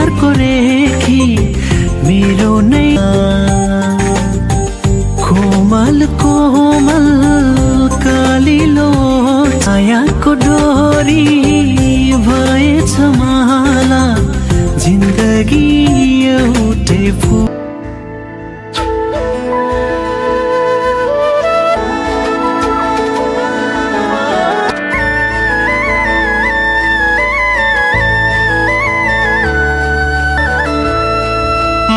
घरको रेखी मेरो नै कोमल कोमल कालिलो छायाको डोरी भएछ माला जिन्दगी एउटै फुल।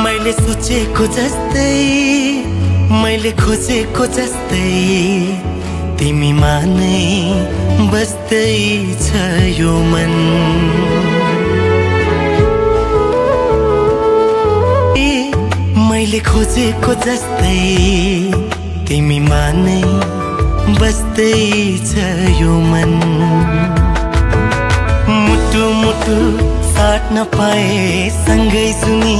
मैले सोचेको जस्तै मैले खोजेको जस्तै तिमीमा नै बस्दै छ यो मन। मैले खोजेको जस्तै तिमीमा नै बस्दै छ यो मन। मुटु मुटु साट्न पाए सँगै सुनी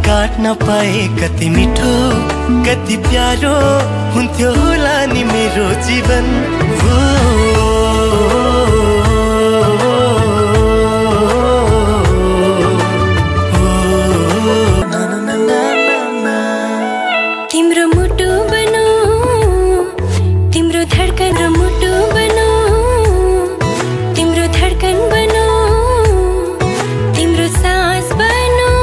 काट्न पाए कति मिठो कति प्यारो हुन्थ्यो होला नि मेरो जीवन।